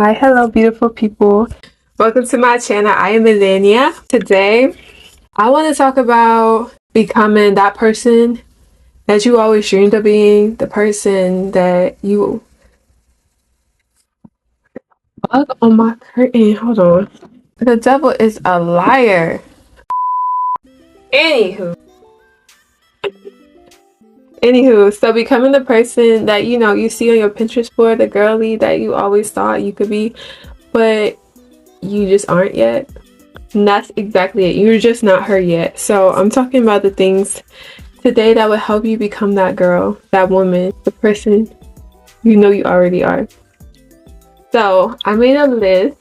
Hi, hello, beautiful people. Welcome to my channel. I am Millennia. Today, I want to talk about becoming that person that you always dreamed of being, the person that you bug on my curtain. Hold on. The devil is a liar. Anywho, so becoming the person that you see on your Pinterest board, the girly that you always thought you could be, but you just aren't yet. And that's exactly it. You're just not her yet. So I'm talking about the things today that would help you become that girl, that woman, the person you know you already are. So I made a list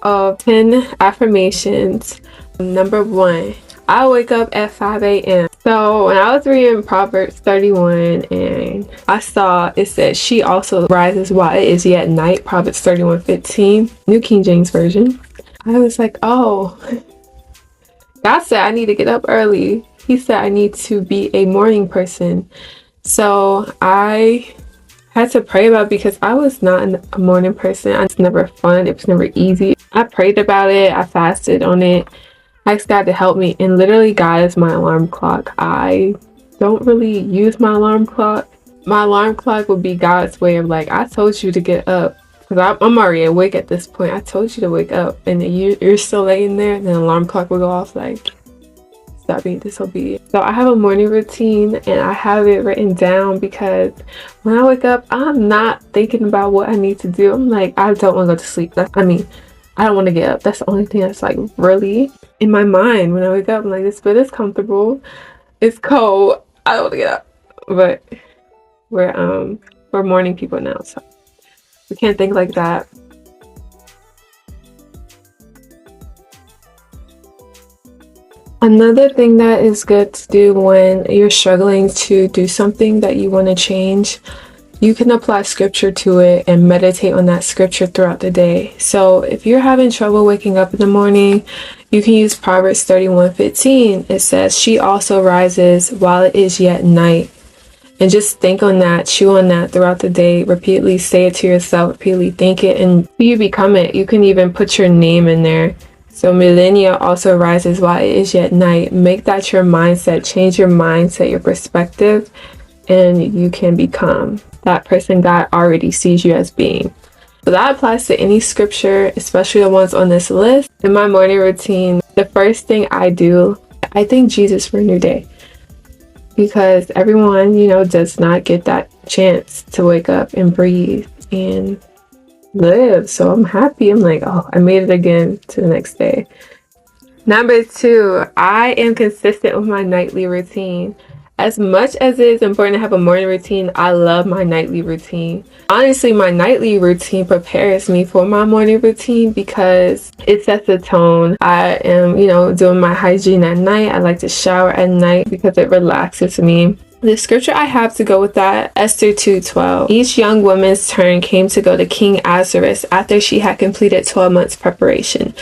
of 10 affirmations. Number 1, I wake up at 5 a.m. So when I was reading Proverbs 31 and I saw it said she also rises while it is yet night, Proverbs 31:15, New King James Version. I was like, oh, God said I need to get up early. He said I need to be a morning person. So I had to pray about it because I was not a morning person. It's never fun. It was never easy. I prayed about it. I fasted on it. I asked God to help me. And literally, God is my alarm clock. I don't really use my alarm clock. My alarm clock would be God's way of like, I told you to get up. Because I'm already awake at this point. I told you to wake up. And then you're still laying there. And then the alarm clock will go off like, stop being disobedient. So I have a morning routine and I have it written down because when I wake up, I'm not thinking about what I need to do. I'm like, I don't want to go to sleep. I don't want to get up. That's the only thing that's like really in my mind when I wake up. I'm like, this bed is comfortable. It's cold. I don't want to get up. But we're morning people now, so we can't think like that. Another thing that is good to do when you're struggling to do something that you want to change, you can apply scripture to it and meditate on that scripture throughout the day. So if you're having trouble waking up in the morning, you can use Proverbs 31:15. It says, she also rises while it is yet night. And just think on that, chew on that throughout the day, repeatedly say it to yourself, repeatedly think it, and you become it. You can even put your name in there. So Millennia also rises while it is yet night. Make that your mindset, change your mindset, your perspective, and you can become that person God already sees you as being. So that applies to any scripture, especially the ones on this list. In my morning routine, the first thing I do, I thank Jesus for a new day. Because everyone, does not get that chance to wake up and breathe and live. So I'm happy. I'm like, oh, I made it again to the next day. Number 2, I am consistent with my nightly routine. As much as it is important to have a morning routine, I love my nightly routine. Honestly, my nightly routine prepares me for my morning routine because it sets the tone. I am, doing my hygiene at night. I like to shower at night because it relaxes me. The scripture I have to go with that, Esther 2:12. Each young woman's turn came to go to King Ahasuerus after she had completed 12 months preparation.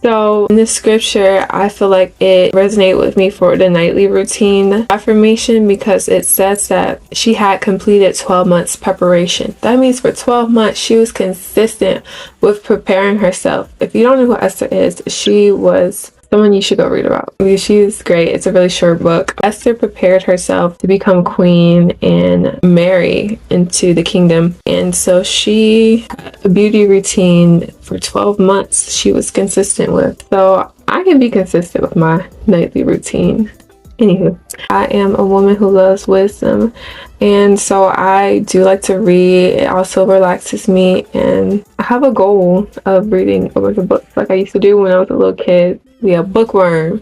So in this scripture, I feel like it resonated with me for the nightly routine affirmation because it says that she had completed 12 months preparation. That means for 12 months, she was consistent with preparing herself. If you don't know who Esther is, she was someone you should go read about. She's great. It's a really short book. Esther prepared herself to become queen and marry into the kingdom. And so she had a beauty routine for 12 months she was consistent with. So I can be consistent with my nightly routine. Anywho, I am a woman who loves wisdom. And so I do like to read. It also relaxes me. And I have a goal of reading over the books like I used to do when I was a little kid. Be a bookworm.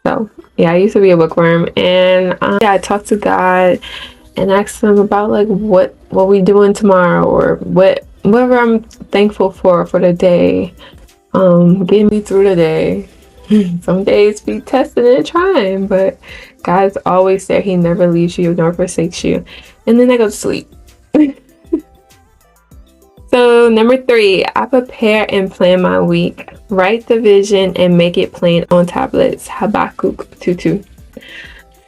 So yeah, I used to be a bookworm, and I talked to God and asked him about like what we doing tomorrow, or whatever I'm thankful for the day, getting me through the day. Some days be testing and trying, but God's always there. He never leaves you nor forsakes you. And then I go to sleep. So number 3, I prepare and plan my week. Write the vision and make it plain on tablets. Habakkuk 2:2.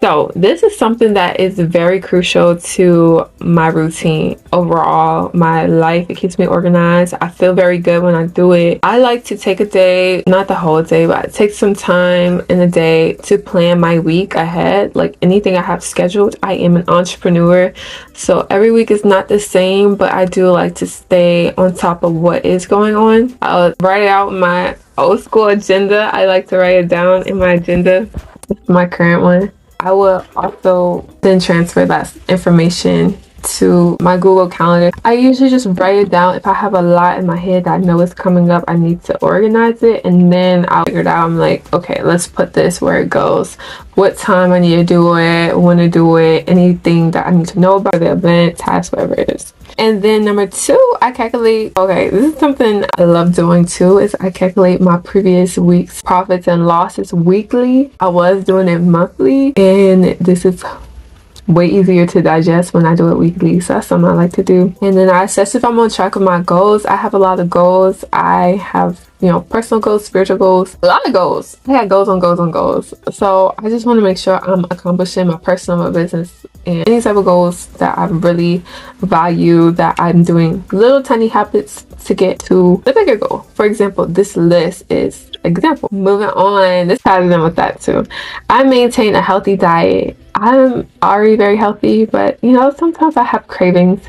So this is something that is very crucial to my routine overall, my life. It keeps me organized. I feel very good when I do it. I like to take a day, not the whole day, but I take some time in the day to plan my week ahead. Like anything I have scheduled. I am an entrepreneur, so every week is not the same, but I do like to stay on top of what is going on. I'll write out my old school agenda. I like to write it down in my agenda. It's my current one. I will also then transfer that information to my Google Calendar. I usually just write it down. If I have a lot in my head that I know is coming up, I need to organize it, and then I'll figure it out. I'm like, okay, let's put this where it goes. What time I need to do it, when to do it, anything that I need to know about the event, task, whatever it is. And then number 2, I calculate, okay, this is something I love doing too, is I calculate my previous week's profits and losses weekly. I was doing it monthly, and this is way easier to digest when I do it weekly, so that's something I like to do. And then I assess if I'm on track with my goals. I have a lot of goals. I have, you know, personal goals, spiritual goals, a lot of goals. I got goals on goals on goals. So I just want to make sure I'm accomplishing my personal, my business, and any type of goals that I really value, that I'm doing little tiny habits to get to the bigger goal. For example, this list is example. Moving on, this ties in with that too. I maintain a healthy diet. I'm already very healthy, but you know, sometimes I have cravings.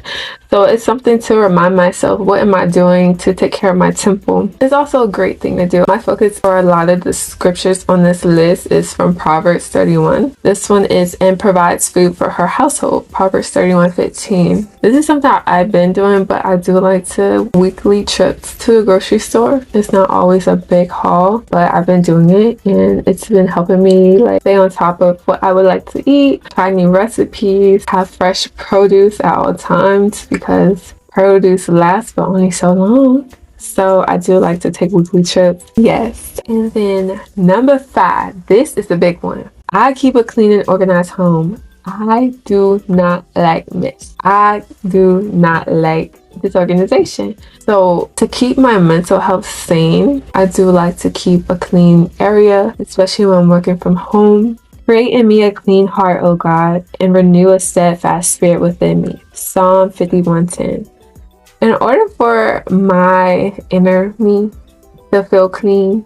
So it's something to remind myself, what am I doing to take care of my temple? It's also a great thing to do. My focus for a lot of the scriptures on this list is from Proverbs 31. This one is, and provides food for her household, Proverbs 31:15. This is something I've been doing, but I do like to weekly trips to the grocery store. It's not always a big haul, but I've been doing it, and it's been helping me like stay on top of what I would like to eat, try new recipes, have fresh produce at all times, because produce lasts but only so long. So I do like to take weekly trips. Yes. And then number 5, this is the big one. I keep a clean and organized home. I do not like mess. I do not like disorganization. So to keep my mental health sane, I do like to keep a clean area, especially when I'm working from home. Create in me a clean heart, O God, and renew a steadfast spirit within me. Psalm 51:10. In order for my inner me to feel clean,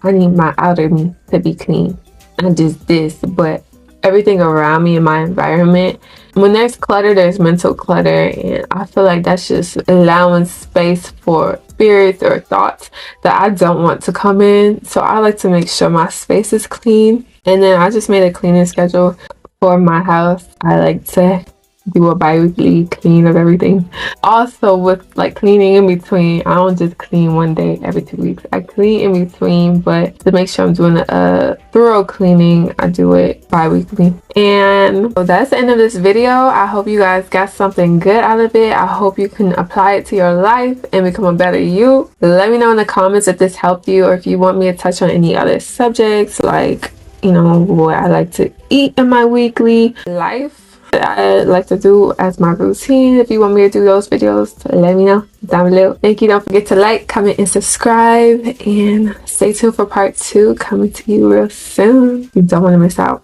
I need my outer me to be clean. Not just this, but everything around me in my environment. When there's clutter, there's mental clutter, and I feel like that's just allowing space for spirits or thoughts that I don't want to come in. So I like to make sure my space is clean. And then I just made a cleaning schedule for my house. I like to do a bi-weekly clean of everything. Also with like cleaning in between, I don't just clean one day every 2 weeks. I clean in between, but to make sure I'm doing a thorough cleaning, I do it bi-weekly. And so that's the end of this video. I hope you guys got something good out of it. I hope you can apply it to your life and become a better you. Let me know in the comments if this helped you, or if you want me to touch on any other subjects, like, you know, what I like to eat in my weekly life, that I like to do as my routine. If you want me to do those videos, let me know down below. Thank you. Don't forget to like, comment, and subscribe, and stay tuned for part 2 coming to you real soon. You don't want to miss out.